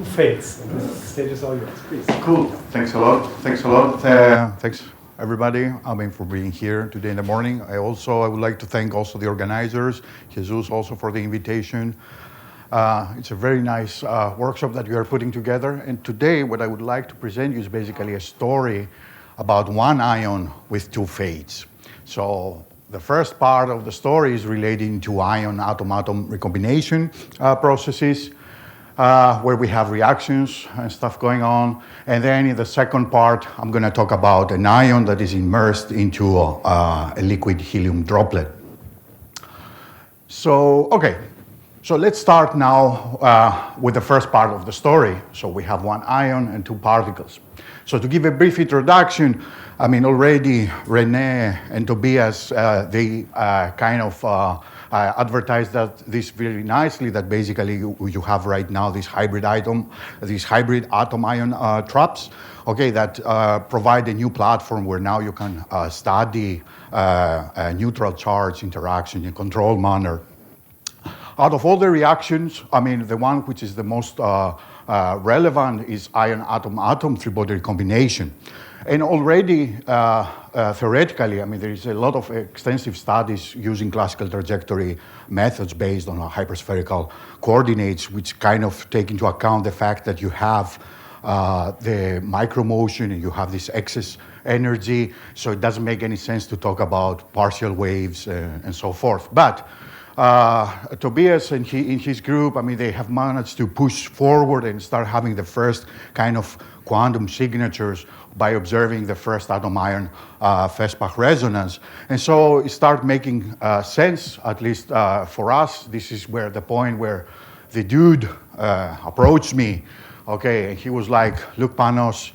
Fates. The stage is all yours, please. Cool. Thanks a lot. Thanks a lot. Thanks everybody. For being here today in the morning. I would like to thank also the organizers, Jesus also for the invitation. It's a very nice workshop that you are putting together. And today what I would like to present you is basically a story about one ion with two fates. So the first part of the story is relating to ion atom-atom recombination processes. Where we have reactions and stuff going on. And then in the second part, I'm going to talk about an ion that is immersed into a liquid helium droplet. So let's start now with the first part of the story. So we have one ion and two particles. So to give a brief introduction, already René and Tobias, they advertised this very nicely, that basically you have right now these hybrid atom-ion traps, that provide a new platform where now you can study neutral charge interaction in a controlled manner. Out of all the reactions, the one which is the most relevant is ion atom-atom three-body recombination. And already, theoretically, there is a lot of extensive studies using classical trajectory methods based on hyperspherical coordinates, which kind of take into account the fact that you have the micromotion and you have this excess energy, so it doesn't make any sense to talk about partial waves and so forth. But Tobias and in his group, they have managed to push forward and start having the first kind of quantum signatures by observing the first atom-ion Feshbach resonance. And so it started making sense, at least for us. This is where the point where the dude approached me, and he was like, look, Panos,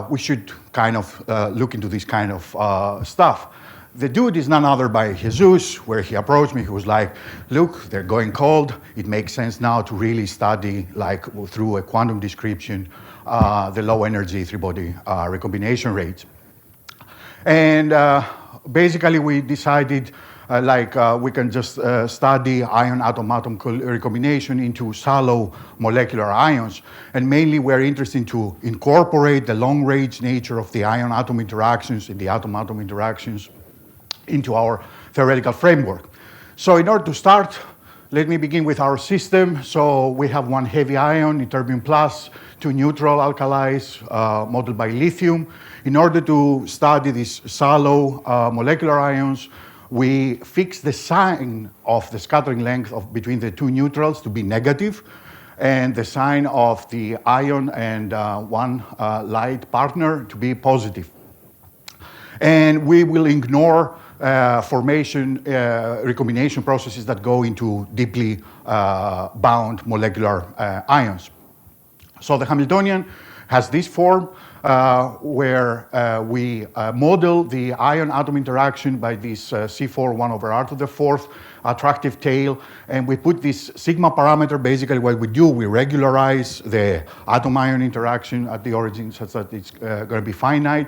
we should kind of look into this kind of stuff. The dude is none other by Jesus, where he approached me. He was like, look, they're going cold. It makes sense now to really study, like through a quantum description, the low energy three-body recombination rates. And basically we decided we can just study ion atom-atom recombination into shallow molecular ions. And mainly we're interested to incorporate the long-range nature of the ion-atom interactions and the atom-atom interactions into our theoretical framework. So in order to start, let me begin with our system. So we have one heavy ion, ytterbium plus, two neutral alkalis modeled by lithium. In order to study these shallow molecular ions, we fix the sign of the scattering length between the two neutrals to be negative, and the sign of the ion and one light partner to be positive. And we will ignore formation recombination processes that go into deeply bound molecular ions. So the Hamiltonian has this form where we model the ion-atom interaction by this C4 1 over R to the fourth attractive tail, and we put this sigma parameter. Basically what we do, we regularize the atom-ion interaction at the origin such that it's going to be finite.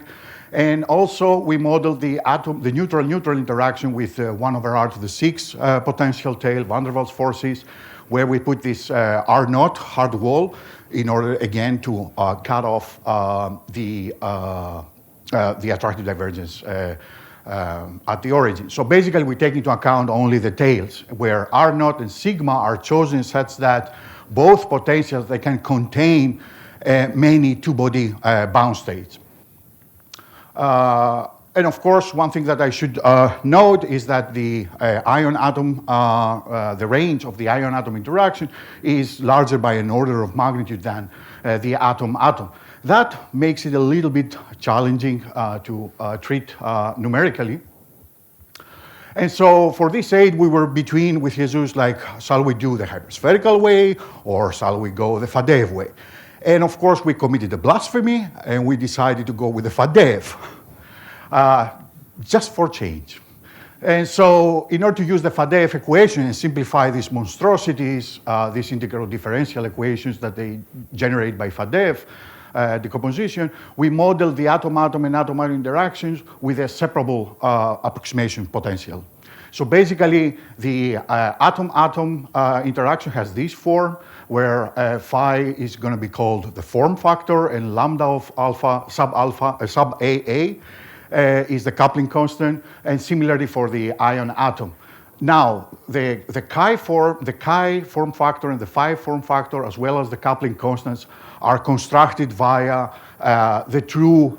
And also we model the neutral-neutral interaction with 1 over R to the 6 potential tail, van der Waals forces, where we put this R0 hard wall in order, again, to cut off the attractive divergence at the origin. So basically we take into account only the tails, where R0 and sigma are chosen such that both potentials, they can contain many two-body bound states. And of course, one thing that I should note is that the ion-atom, the range of the ion-atom interaction is larger by an order of magnitude than the atom-atom. That makes it a little bit challenging to treat numerically. And so for this aid, we were between with Jesus, like, shall we do the hyperspherical way or shall we go the Fadeev way? And of course, we committed a blasphemy and we decided to go with the Fadeev. Just for change. And so in order to use the Fadeev equation and simplify these monstrosities, these integral differential equations that they generate by Fadeev decomposition, we model the atom-atom and atom-atom interactions with a separable approximation potential. So basically, the atom-atom interaction has this form, where phi is going to be called the form factor, and lambda of alpha, sub AA, is the coupling constant, and similarly for the ion atom. Now, the chi form factor and the phi form factor, as well as the coupling constants, are constructed via the true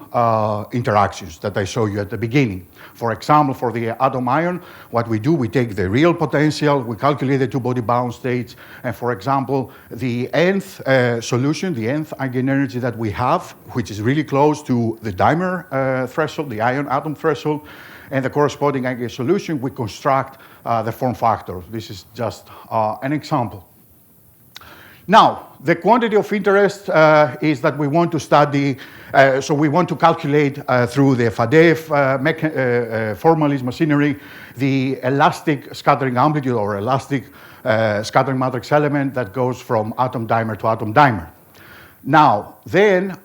interactions that I showed you at the beginning. For example, for the atom ion, what we do, we take the real potential, we calculate the two-body bound states, and for example, the nth solution, the nth eigenenergy that we have, which is really close to the dimer threshold, the ion atom threshold, and the corresponding eigensolution, we construct the form factor. This is just an example. Now, the quantity of interest is that we want to study, so we want to calculate through the Faddeev formalism machinery the elastic scattering amplitude or elastic scattering matrix element that goes from atom dimer to atom dimer. Now, then,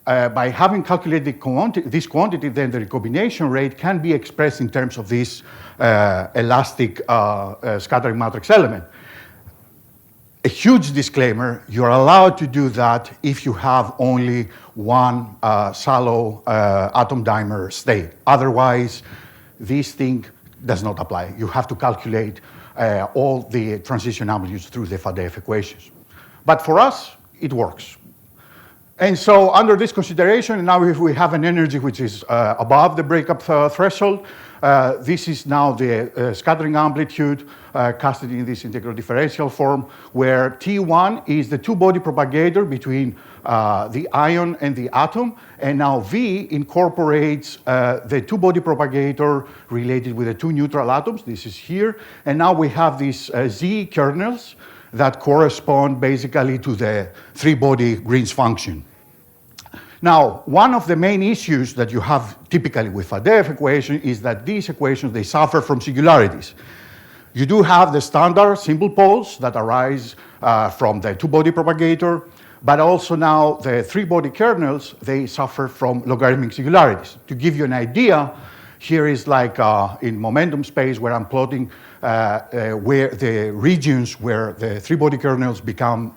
by having calculated this quantity, then the recombination rate can be expressed in terms of this elastic scattering matrix element. A huge disclaimer, you're allowed to do that if you have only one shallow atom dimer state. Otherwise, this thing does not apply. You have to calculate all the transition amplitudes through the Faddeev equations. But for us, it works. And so under this consideration, now if we have an energy which is above the breakup threshold, this is now the scattering amplitude casted in this integral differential form, where T1 is the two-body propagator between the ion and the atom, and now V incorporates the two-body propagator related with the two neutral atoms. This is here, and now we have these Z kernels that correspond basically to the three-body Green's function. Now, one of the main issues that you have typically with Faddeev equation is that these equations, they suffer from singularities. You do have the standard simple poles that arise from the two-body propagator, but also now the three-body kernels, they suffer from logarithmic singularities. To give you an idea, here is like in momentum space where I'm plotting where the regions where the three-body kernels become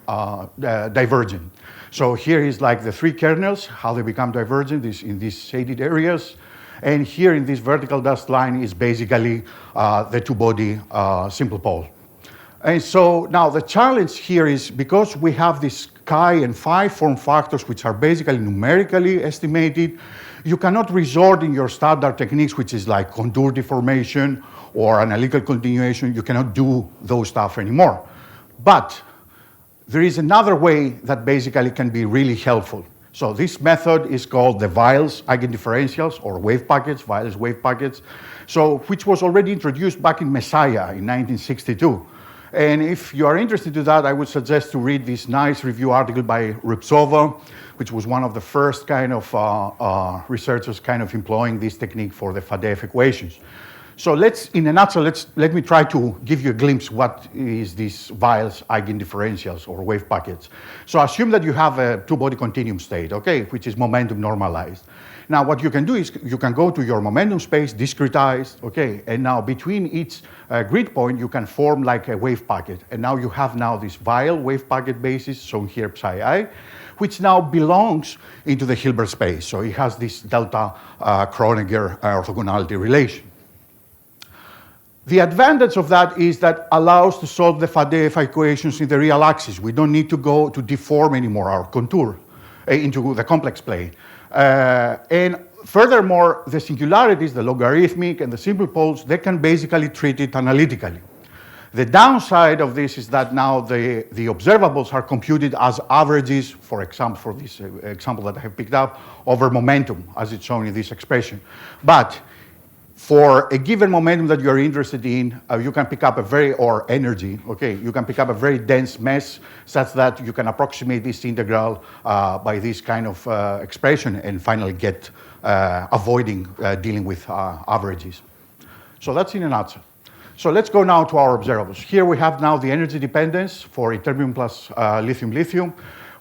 divergent. So here is like the three kernels, how they become divergent in these shaded areas. And here in this vertical dashed line is basically the two-body simple pole. And so now the challenge here is because we have these chi and phi form factors which are basically numerically estimated, you cannot resort in your standard techniques, which is like contour deformation or analytical continuation. You cannot do those stuff anymore. But there is another way that basically can be really helpful. So this method is called the Wiles eigendifferentials or wave packets, Wiles wave packets, so which was already introduced back in Messiah in 1962. And if you are interested in that, I would suggest to read this nice review article by Rybtsova, which was one of the first kind of researchers kind of employing this technique for the Faddeev equations. So in a nutshell, let me try to give you a glimpse what is these Wiles eigendifferentials or wave packets. So assume that you have a two-body continuum state, okay, which is momentum normalized. Now what you can do is you can go to your momentum space, discretized, okay, and now between each grid point you can form like a wave packet. And now you have now this Weil wave packet basis, shown here psi I, which now belongs into the Hilbert space. So it has this delta Kronecker orthogonality relation. The advantage of that is that allows to solve the Faddeev equations in the real axis. We don't need to go to deform anymore our contour into the complex plane. And furthermore, the singularities, the logarithmic and the simple poles, they can basically treat it analytically. The downside of this is that now the observables are computed as averages, for example, for this example that I have picked up, over momentum, as it's shown in this expression. But for a given momentum that you're interested in, you can pick up or energy, okay, you can pick up a very dense mesh such that you can approximate this integral by this kind of expression and finally get avoiding dealing with averages. So that's in a nutshell. So let's go now to our observables. Here we have now the energy dependence for ytterbium plus lithium-lithium.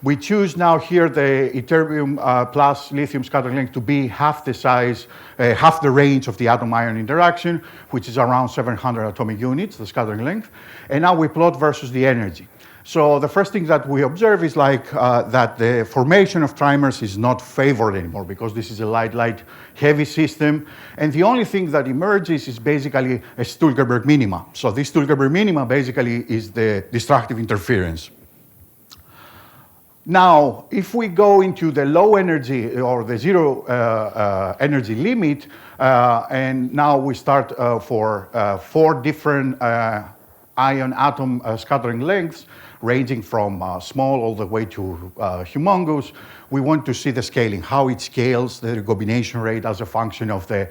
We choose now here the ytterbium plus lithium scattering length to be half the size, half the range of the atom-ion interaction, which is around 700 atomic units, the scattering length. And now we plot versus the energy. So the first thing that we observe is like that the formation of trimers is not favored anymore because this is a light, heavy system. And the only thing that emerges is basically a Stuhlgerberg minima. So this Stuhlgerberg minima basically is the destructive interference. Now, if we go into the low energy or the zero energy limit, and now we start for 4 different ion atom scattering lengths, ranging from small all the way to humongous, we want to see the scaling, how it scales, the recombination rate as a function of the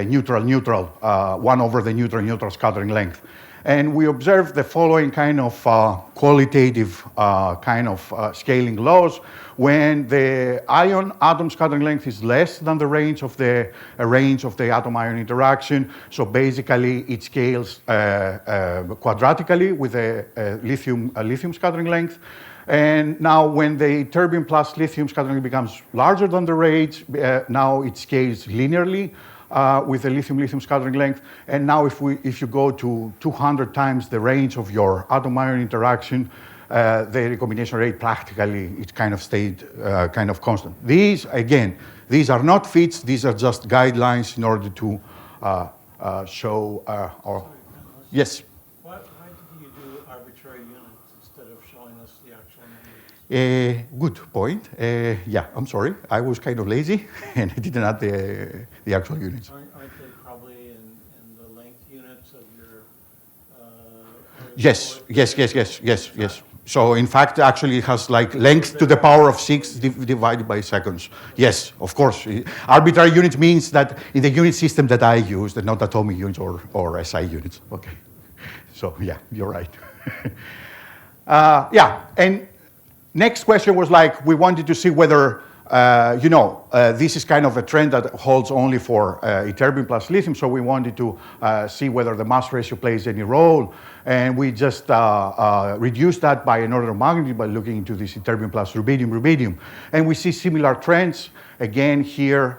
neutral, 1 over the neutral scattering length. And we observe the following kind of qualitative scaling laws when the ion atom scattering length is less than the range of the atom-ion interaction. So basically, it scales quadratically with a lithium scattering length. And now when the ytterbium plus lithium scattering becomes larger than the range, now it scales linearly with the lithium scattering length. And now if you go to 200 times the range of your atom-ion interaction, the recombination rate practically, it kind of stayed kind of constant. These are not fits, these are just guidelines in order to show yes? Why did you do arbitrary units instead of showing us the actual numbers? Good point. Yeah, I'm sorry. I was kind of lazy and I didn't add the actual units. Aren't they probably in the length units of your... Yes. So in fact, actually it has like length to the power of 6 divided by seconds. Yes, of course. Arbitrary units means that in the unit system that I use, they're not atomic units or SI units. Okay. So yeah, you're right. Yeah, and next question was like, we wanted to see whether, this is kind of a trend that holds only for ytterbium plus lithium, so we wanted to see whether the mass ratio plays any role. And we just reduced that by an order of magnitude by looking into this ytterbium plus rubidium. And we see similar trends. Again, here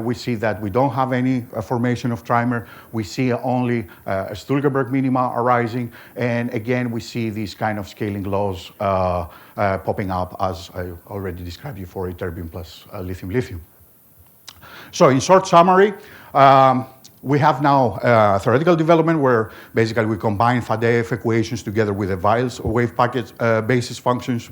we see that we don't have any formation of trimer. We see only a Stuhlgerberg minima arising. And again, we see these kind of scaling laws popping up as I already described you for ytterbium plus lithium. So in short summary, we have now theoretical development where basically we combine Faddeev equations together with the Weil's wave packet basis functions.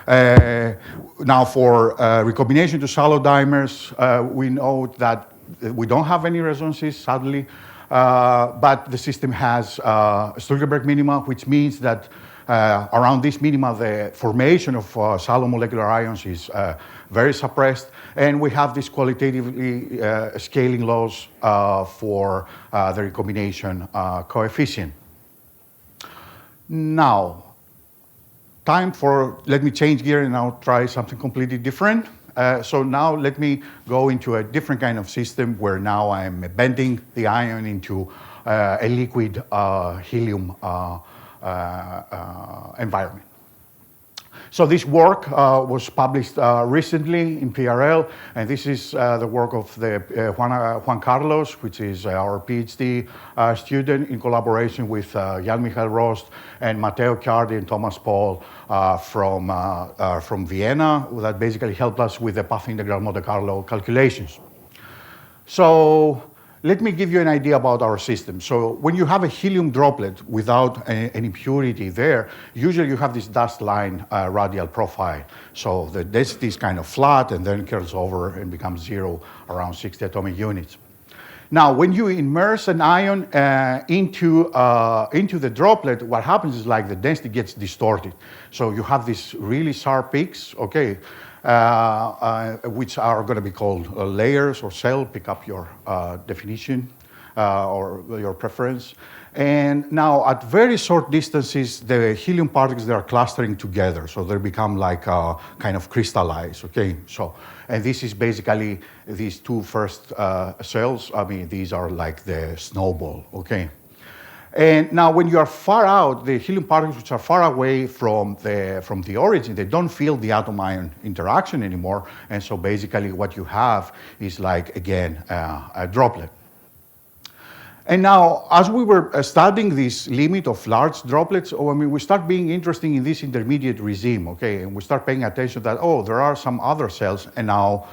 Now for recombination to shallow dimers, we know that we don't have any resonances, sadly, but the system has Stuhlgerberg minima, which means that around this minima, the formation of shallow molecular ions is very suppressed, and we have these qualitatively scaling laws for the recombination coefficient. Now, let me change gear and now try something completely different. So now let me go into a different kind of system where now I'm bending the ion into a liquid helium environment. So this work was published recently in PRL, and this is the work of the Juan Carlos, which is our PhD student in collaboration with Jan-Michael Rost and Matteo Chiardi and Thomas Paul from Vienna, that basically helped us with the path integral Monte Carlo calculations. So let me give you an idea about our system. So when you have a helium droplet without any purity there, usually you have this dust line radial profile. So the density is kind of flat and then curls over and becomes 0 around 60 atomic units. Now, when you immerse an ion into the droplet, what happens is like the density gets distorted. So you have these really sharp peaks, okay, which are going to be called layers or cell, pick up your definition or your preference. And now at very short distances, the helium particles, they are clustering together. So they become like kind of crystallized, okay? So, and this is basically these two first cells. I mean, these are like the snowball, okay? And now when you are far out, the helium particles which are far away from the origin, they don't feel the atom-ion interaction anymore. And so basically what you have is like, again, a droplet. And now, as we were studying this limit of large droplets, we start being interested in this intermediate regime, okay? And we start paying attention that, there are some other cells and now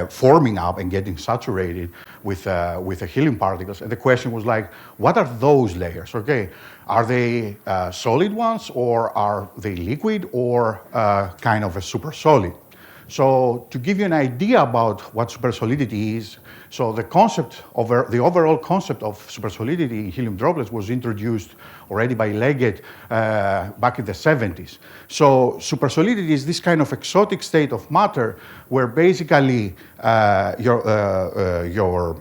forming up and getting saturated with the helium particles. And the question was like, what are those layers, okay? Are they solid ones, or are they liquid, or kind of a supersolid? So to give you an idea about what supersolidity is, so the overall concept of supersolidity in helium droplets was introduced already by Leggett back in the 70s. So supersolidity is this kind of exotic state of matter where basically your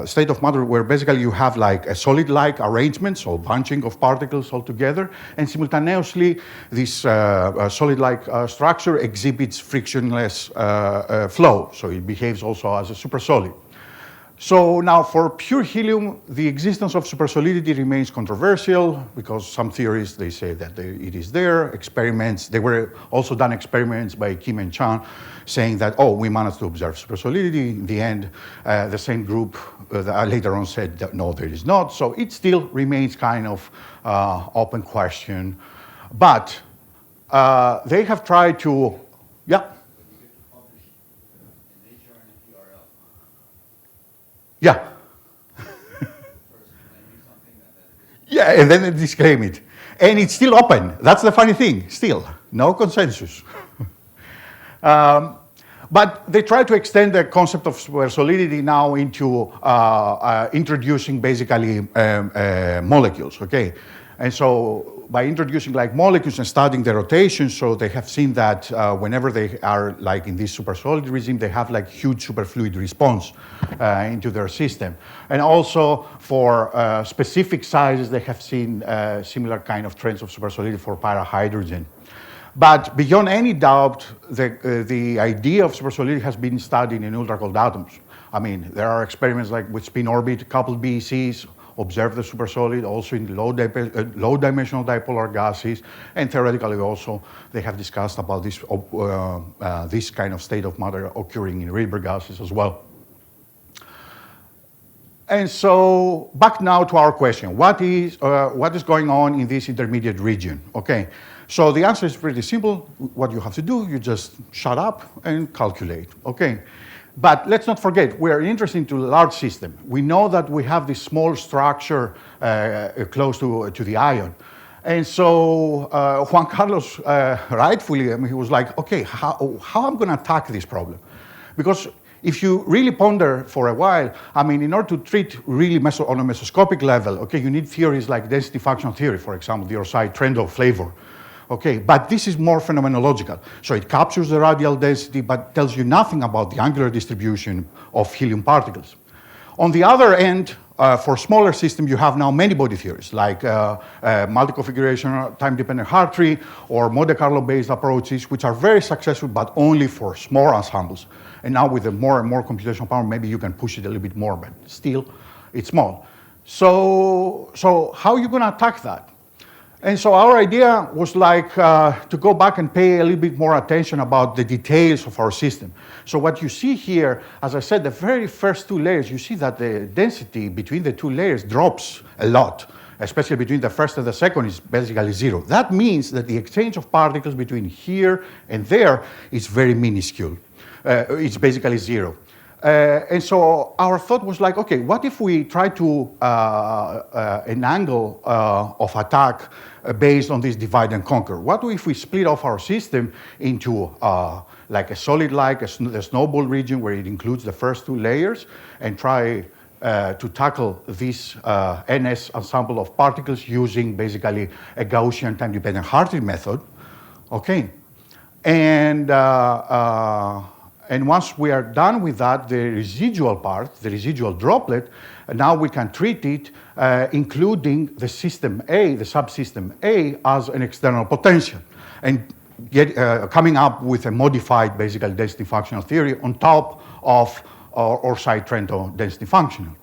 state of matter where basically you have like a solid-like arrangement, so bunching of particles all together, and simultaneously this solid-like structure exhibits frictionless flow, so it behaves also as a supersolid. So now for pure helium, the existence of supersolidity remains controversial because some theorists, they say that it is there. There were also done experiments by Kim and Chan saying that, we managed to observe supersolidity. In the end, the same group later on said that no, there is not. So it still remains kind of open question. But they have tried to, Yeah. Yeah, and then they disclaim it. And it's still open. That's the funny thing, still. No consensus. But they try to extend the concept of supersolidity now into introducing basically molecules, okay? And so by introducing like molecules and studying the rotation, so they have seen that whenever they are like in this supersolid regime, they have like huge superfluid response into their system. And also for specific sizes, they have seen similar kind of trends of supersolidity for parahydrogen. But beyond any doubt, the idea of supersolidity has been studied in ultra-cold atoms. I mean, there are experiments like with spin orbit coupled BECs, observe the supersolid, also in low-dimensional dipolar gases, and theoretically also they have discussed about this, this kind of state of matter occurring in Rydberg gases as well. And so back now to our question, what is going on in this intermediate region? Okay, so the answer is pretty simple. What you have to do, you just shut up and calculate, okay? But let's not forget, we are interested in a large system. We know that we have this small structure close to the ion. And so Juan Carlos, rightfully, he was like, okay, how I'm gonna attack this problem? Because if you really ponder for a while, in order to treat really on a mesoscopic level, okay, you need theories like density function theory, for example, the Orsay-Trendle flavor. Okay, but this is more phenomenological. So it captures the radial density, but tells you nothing about the angular distribution of helium particles. On the other end, for smaller systems, you have now many body theories, like multi-configuration time-dependent Hartree or Monte Carlo-based approaches, which are very successful, but only for small ensembles. And now with the more and more computational power, maybe you can push it a little bit more, but still, it's small. So how are you going to attack that? And so our idea was like to go back and pay a little bit more attention about the details of our system. So what you see here, as I said, the very first two layers, you see that the density between the two layers drops a lot, especially between the first and the second is basically zero. That means that the exchange of particles between here and there is very minuscule. It's basically zero. And so our thought was like, okay, what if we try to an angle of attack based on this divide and conquer? What if we split off our system into like a solid, like the snowball region where it includes the first two layers, and try to tackle this NS ensemble of particles using basically a Gaussian time-dependent Hartree method, okay? And once we are done with that, the residual part, the residual droplet, now we can treat it, including the system A, the subsystem A, as an external potential, and coming up with a modified, basically, density functional theory on top of Orsay-Trendle density functional.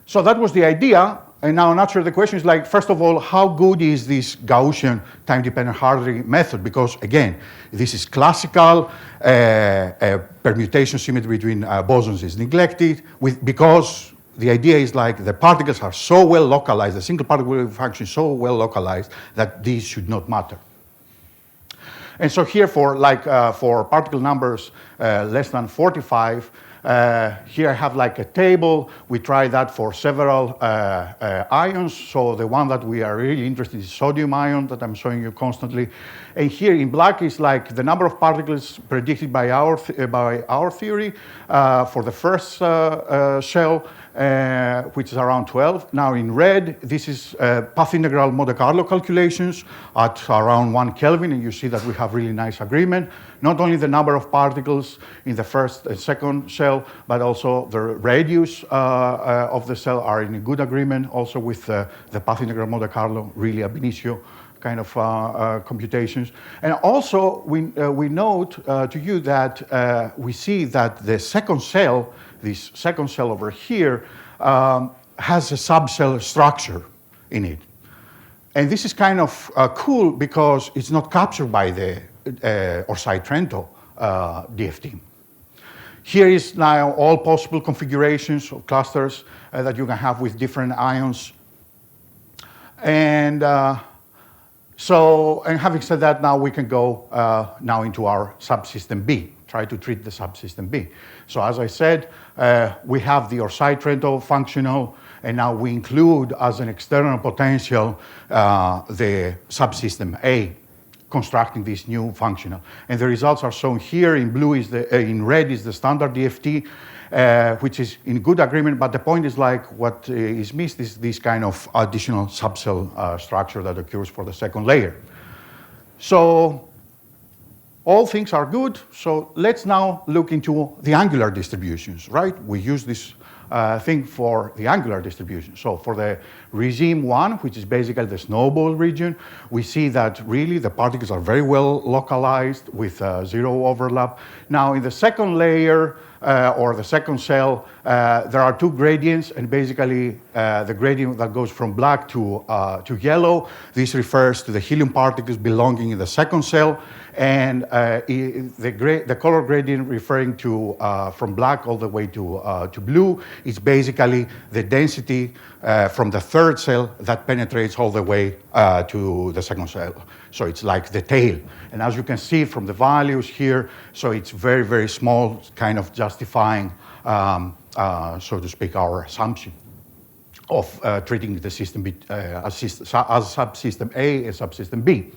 So that was the idea. And now, naturally, the question is like, first of all, how good is this Gaussian time-dependent hardening method? Because again, this is classical, permutation symmetry between bosons is neglected, because the idea is like the particles are so well localized, the single particle wave function is so well localized that these should not matter. And so here for particle numbers less than 45, here I have like a table. We try that for several ions. So the one that we are really interested in is sodium ion that I'm showing you constantly. And here in black is like the number of particles predicted by our theory for the first shell, which is around 12. Now in red, this is path integral Monte Carlo calculations at around 1 Kelvin, and you see that we have really nice agreement. Not only the number of particles in the first and second shell, but also the radius of the cell are in a good agreement, also with the path integral Monte Carlo, really ab initio kind of computations. And also, we note to you that we see that the second cell, this second cell over here, has a subcell structure in it. And this is kind of cool because it's not captured by the Orsay-Trento DFT. Here is now all possible configurations of clusters that you can have with different ions. And and having said that, now we can go now into our subsystem B, try to treat the subsystem B. So as I said, we have the Orsay-Trento functional, and now we include as an external potential the subsystem A, constructing this new functional. And the results are shown here. In blue is in red is the standard DFT, which is in good agreement, but the point is like what is missed is this kind of additional subcell structure that occurs for the second layer. So all things are good. So let's now look into the angular distributions, right? We use this thing for the angular distribution. So for the regime 1, which is basically the snowball region, we see that really the particles are very well localized with zero overlap. Now in the second layer, or the second cell, there are two gradients, and basically the gradient that goes from black to yellow, this refers to the helium particles belonging in the second cell, and the color gradient referring to from black all the way to blue is basically the density from the third cell that penetrates all the way to the second cell. So it's like the tail. And as you can see from the values here, so it's very, very small, kind of justifying, so to speak, our assumption of treating the system as subsystem A and subsystem B.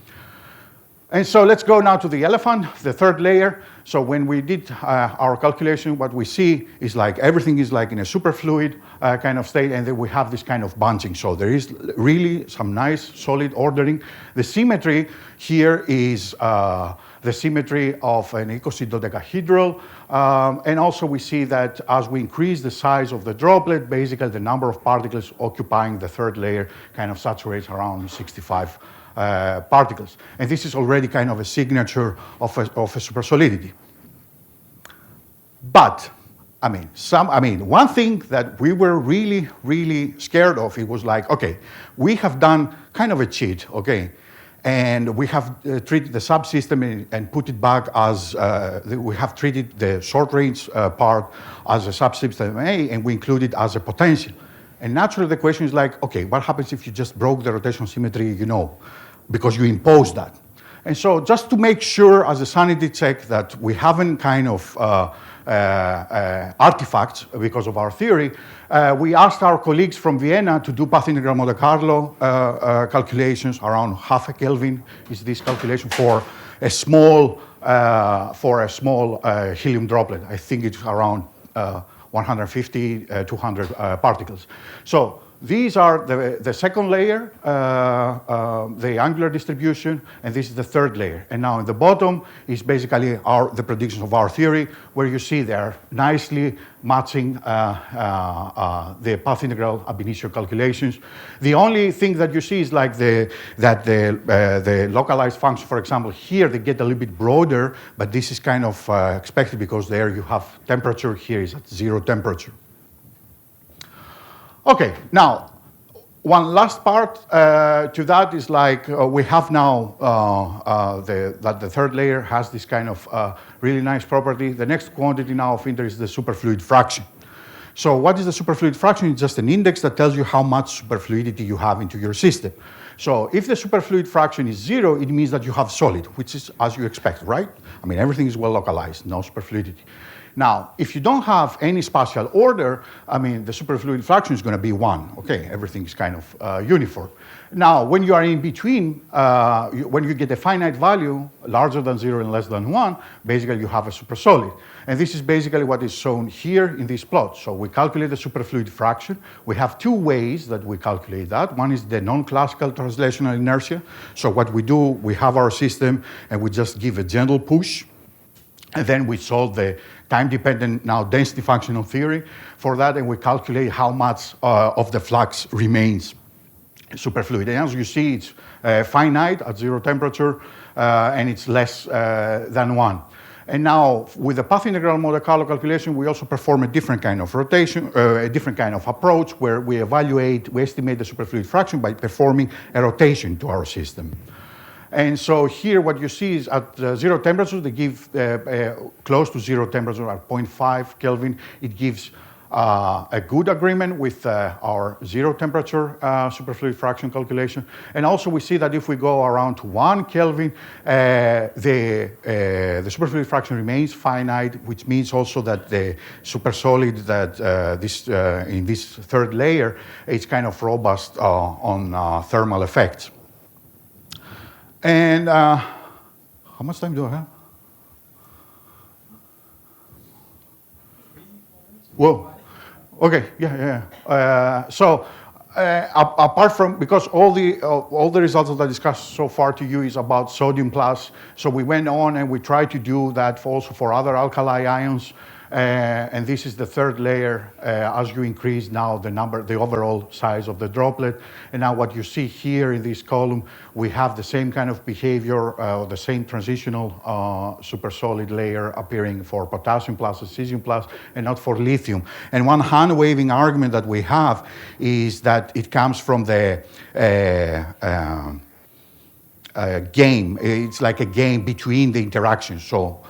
And so let's go now to the elephant, the third layer. So when we did our calculation, what we see is like everything is like in a superfluid kind of state, and then we have this kind of bunching. So there is really some nice solid ordering. The symmetry here is the symmetry of an ecosystem dodecahedral. And also we see that as we increase the size of the droplet, basically the number of particles occupying the third layer kind of saturates around 65 particles. And this is already kind of a signature of a supersolidity. But, one thing that we were really, really scared of, it was like, okay, we have done kind of a cheat, okay? And we have treated the subsystem and put it back as, we have treated the short range part as a subsystem A, and we include it as a potential. And naturally the question is like, okay, what happens if you just broke the rotation symmetry, because you imposed that? And so just to make sure as a sanity check that we haven't kind of artifacts because of our theory, we asked our colleagues from Vienna to do path integral Monte Carlo calculations around half a Kelvin is this calculation for a small helium droplet. I think it's around 150, 200 particles. So these are the second layer, the angular distribution, and this is the third layer. And now in the bottom is basically the predictions of our theory, where you see they're nicely matching the path integral ab initio calculations. The only thing that you see is like the localized function, for example, here they get a little bit broader, but this is kind of expected because there you have temperature, here is at zero temperature. Okay, now, One last part to that is like we have now that the third layer has this kind of really nice property. The next quantity now of interest is the superfluid fraction. So what is the superfluid fraction? It's just an index that tells you how much superfluidity you have into your system. So if the superfluid fraction is 0, it means that you have solid, which is as you expect, right? I mean, everything is well localized, no superfluidity. Now, if you don't have any spatial order, I mean, the superfluid fraction is going to be 1. Okay, everything is kind of uniform. Now, when you are in between, when you get a finite value, larger than 0 and less than 1, basically you have a supersolid. And this is basically what is shown here in this plot. So we calculate the superfluid fraction. We have two ways that we calculate that. One is the non-classical translational inertia. So what we do, we have our system and we just give a gentle push. And then we solve the time-dependent now density functional theory for that, and we calculate how much of the flux remains superfluid. And as you see, it's finite at 0 temperature, and it's less than 1. And now, with the path integral Monte Carlo calculation, we also perform a different kind of rotation, a different kind of approach, where we estimate the superfluid fraction by performing a rotation to our system. And so here what you see is at 0 temperature, they give close to 0 temperature at 0.5 Kelvin. It gives a good agreement with our 0 temperature superfluid fraction calculation. And also we see that if we go around to 1 Kelvin, the superfluid fraction remains finite, which means also that the supersolid that in this third layer is kind of robust on thermal effects. And how much time do I have? Whoa. Okay. Yeah. Apart from, because all the results that I discussed so far to you is about sodium plus, so we went on and we tried to do that also for other alkali ions. And this is the third layer as you increase now the overall size of the droplet. And now what you see here in this column, we have the same kind of behavior, the same transitional supersolid layer appearing for potassium plus and cesium plus, and not for lithium. And one hand-waving argument that we have is that it comes from the game. It's like a game between the interactions. So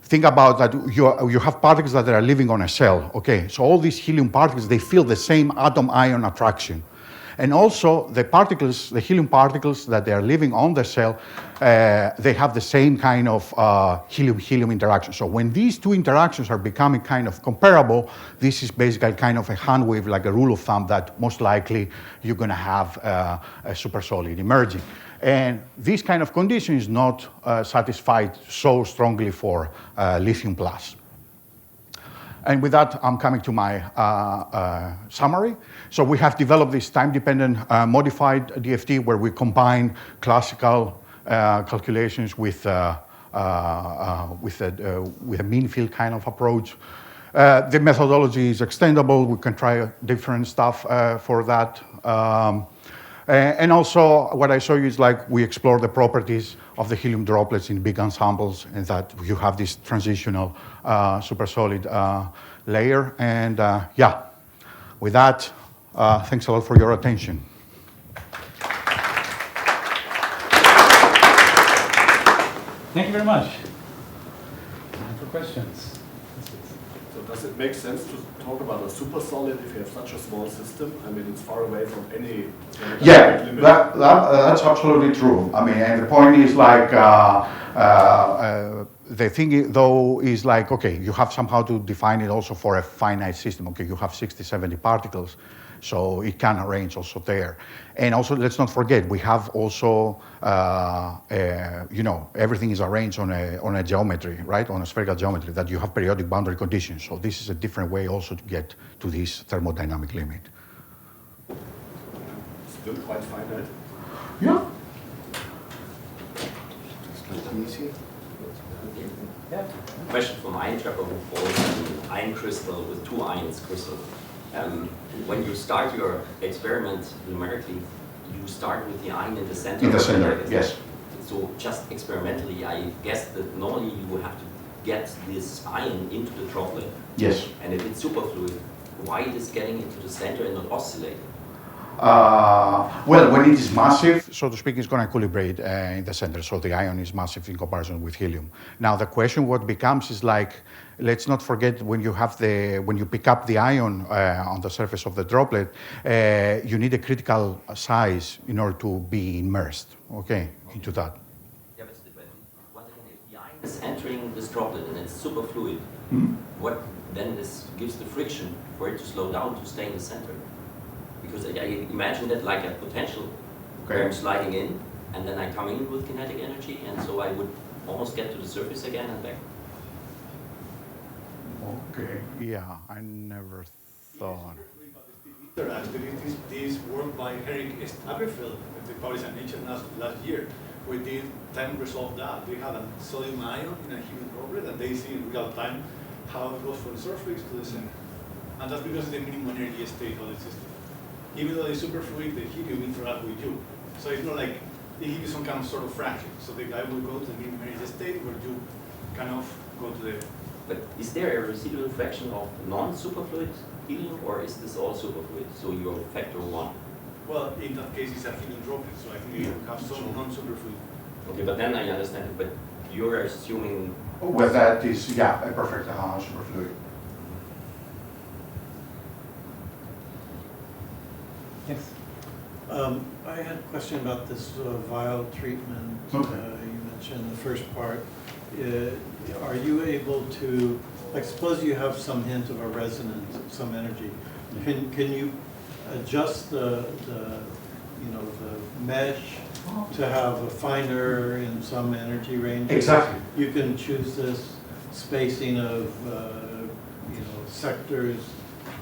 think about that you have particles that are living on a cell, okay? So all these helium particles, they feel the same atom-ion attraction. And also the particles, the helium particles that they are living on the cell, they have the same kind of helium-helium interaction. So when these two interactions are becoming kind of comparable, this is basically kind of a hand wave, like a rule of thumb that most likely you're gonna have a supersolid emerging. And this kind of condition is not satisfied so strongly for lithium plus. And with that, I'm coming to my summary. So we have developed this time-dependent modified DFT where we combine classical calculations with a mean field kind of approach. The methodology is extendable. We can try different stuff for that. And also, what I show you is like we explore the properties of the helium droplets in big ensembles, and that you have this transitional supersolid layer. And yeah, with that, thanks a lot for your attention. Thank you very much. Time for questions. So does it make sense to talk about a supersolid if you have such a small system? I mean, it's far away from any Yeah, limit. that's absolutely true. I mean, and the point is like, the thing though is like, okay, you have somehow to define it also for a finite system. Okay, you have 60, 70 particles, so it can arrange also there. And also, let's not forget, we have also, everything is arranged on a geometry, right? On a spherical geometry, that you have periodic boundary conditions. So this is a different way also to get to this thermodynamic limit. Still quite finite. Yeah. Yeah. Question from Eintrapper who falls an iron crystal with two ions crystal. When you start your experiment numerically, you start with the ion in the center. In the center, yes. So just experimentally, I guess that normally you have to get this ion into the droplet. Yes. And if it's superfluid, why it is getting into the center and not oscillating? Well, when it is massive, so to speak, it's going to equilibrate in the center. So the ion is massive in comparison with helium. Now the question what becomes is like, let's not forget when you pick up the ion on the surface of the droplet, you need a critical size in order to be immersed, okay, into that. Yeah, but once again, if the ion is entering this droplet and it's super fluid, what then gives the friction for it to slow down to stay in the center? Because I imagine that like a potential where I'm sliding in and then I come in with kinetic energy, and so I would almost get to the surface again and back. Okay, yeah, I never thought. Actually, this work by Eric Stapelfeld, the published in Nature last year, where they time resolved that. They had a sodium ion in a helium droplet, and they see in real time how it goes from the surface to the center. And that's because of the minimum energy state of the system. Even though it's superfluid, the helium interact with you. So it's not like they give you some kind of sort of fraction. So the guy will go to the minimum energy state where you kind of go to the. But is there a residual fraction of non-superfluid helium, or is this all superfluid? So you're factor 1. Well, in that case, it's a helium droplet, so I think you have some non-superfluid. Okay, but then I understand it. But you're assuming. Well, that is, yeah, a perfect superfluid. Yes. I had a question about this vial treatment. Okay. You mentioned the first part. Are you able to, like, suppose you have some hint of a resonance, some energy. Can you adjust the mesh to have a finer in some energy range? Exactly. You can choose this spacing of sectors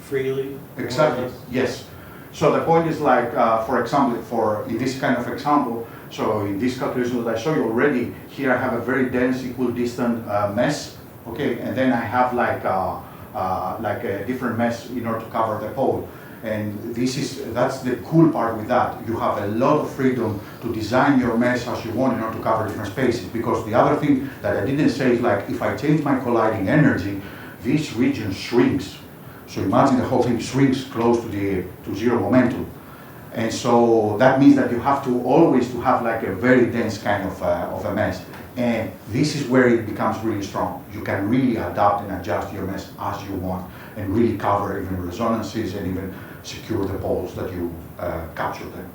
freely? more or Exactly, less? yes. So the point is like, for example, in this kind of example, so in this calculation that I show you already, here I have a very dense equidistant mesh, okay, and then I have like a different mesh in order to cover the pole. And that's the cool part with that. You have a lot of freedom to design your mesh as you want in order to cover different spaces. Because the other thing that I didn't say is like, if I change my colliding energy, this region shrinks. So imagine the whole thing shrinks close to zero momentum. And so that means that you have to always have like a very dense kind of a mesh. And this is where it becomes really strong. You can really adapt and adjust your mesh as you want and really cover even resonances and even secure the poles that you capture them.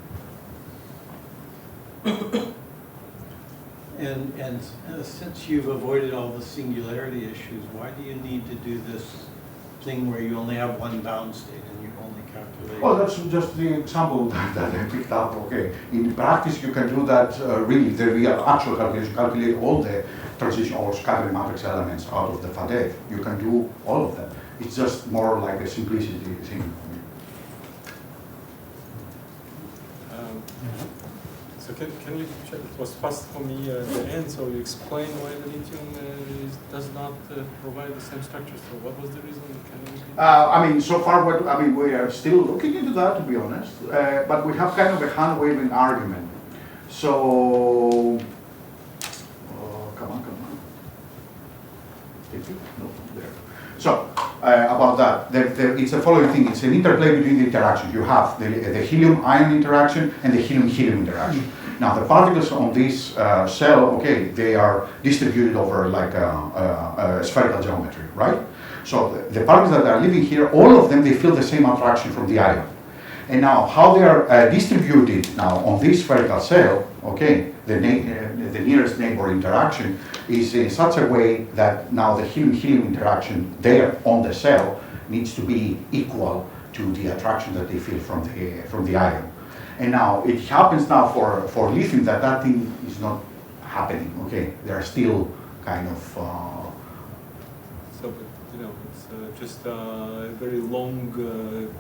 And since you've avoided all the singularity issues, why do you need to do this thing where you only have one bound state and you only calculate? Well, that's just the example that I picked up. Okay, in practice you can do that really. The real actual calculation, calculate all the transition or scattering matrix elements out of the FADEF. You can do all of them. It's just more like a simplicity thing. So can you check, it was passed for me at the end, so you explain why the lithium does not provide the same structure. So what was the reason? Can you repeat? I mean, so far, we are still looking into that, to be honest. But we have kind of a hand-waving argument. So, come on. Thank you. No, there. So, about that, it's the following thing. It's an interplay between the interactions. You have the helium-ion interaction and the helium-helium interaction. Now, the particles on this cell, okay, they are distributed over like a spherical geometry, right? So the particles that are living here, all of them, they feel the same attraction from the ion. And now, how they are distributed now on this spherical cell, okay, the nearest neighbor interaction is in such a way that now the helium-helium interaction there on the cell needs to be equal to the attraction that they feel from the ion. And now it happens now for lithium that thing is not happening. Okay, they are still kind of. So, but, it's just a very long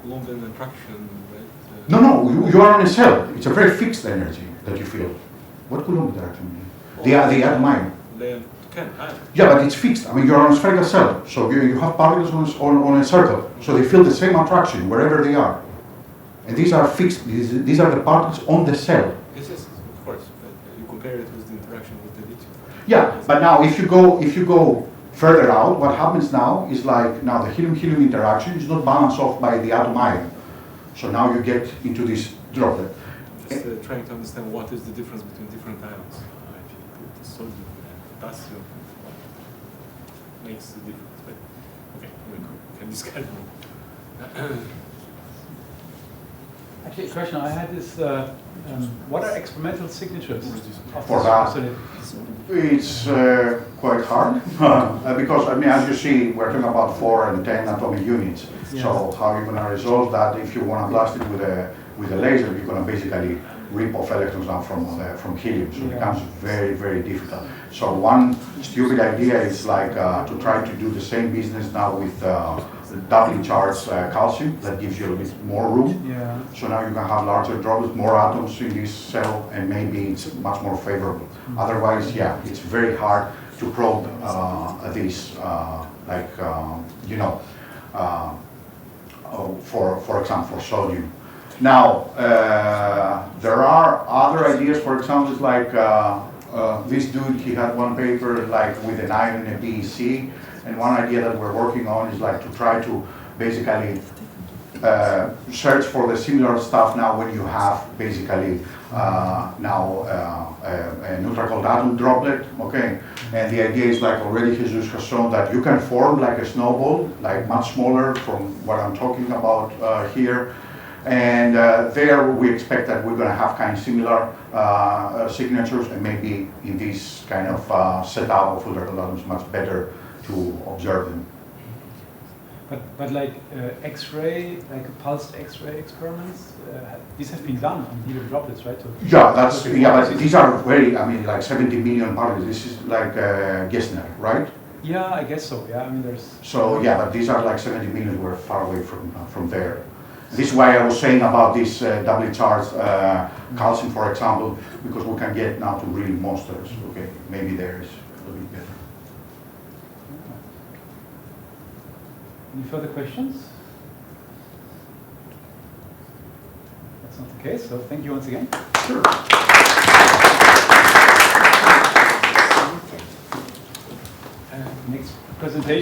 Coulombian attraction, right? No, you are on a cell. It's a very fixed energy that you feel. What Coulomb interaction mean? The atom ion. Yeah, but it's fixed. I mean, you're on a spherical cell, so you have particles on a circle, so they feel the same attraction wherever they are. And these are fixed. These are the particles on the cell. Yes, of course. But you compare it with the interaction with the lithium. Yeah, but now if you go further out, what happens now is like now the helium-helium interaction is not balanced off by the atom ion. So now you get into this droplet. Just trying to understand what is the difference between different ions. If you put sodium and potassium, what makes the difference? But okay, we can discuss more. Actually, a question I had is, what are experimental signatures of For this that. facility? It's quite hard because, I mean, as you see, we're talking about 4 and 10 atomic units. Yes. So how are you going to resolve that? If you want to blast it with a laser, you're going to basically rip off electrons now from helium. So it becomes very, very difficult. So one stupid idea is like to try to do the same business now with doubly charged calcium. That gives you a bit more room. Yeah. So now you can have larger droplets, more atoms in this cell, and maybe it's much more favorable. Otherwise, yeah, it's very hard to probe these, for example, for sodium. Now, there are other ideas. For example, it's like this dude, he had one paper like with an ion and a PEC, and one idea that we're working on is like to try to basically search for the similar stuff now when you have basically now a neutral cold atom droplet, okay? And the idea is like already Jesus has shown that you can form like a snowball, like much smaller from what I'm talking about here. And there we expect that we're going to have kind of similar signatures, and maybe in this kind of setup of ultra cold atoms much better to observe them. But like X-ray, like pulsed X-ray experiments, these have been done on helium droplets, right? So Yeah, but these are very, I mean, like 70 million particles. This is like Gessner, right? yeah, I guess so. Yeah, I mean, there's. So yeah, but these are like 70 million. We're far away from there. This is why I was saying about this doubly charged calcium, for example, because we can get now to real monsters. Okay, maybe there is a little bit better. Any further questions? That's not the case, so thank you once again. Sure. Next presentation.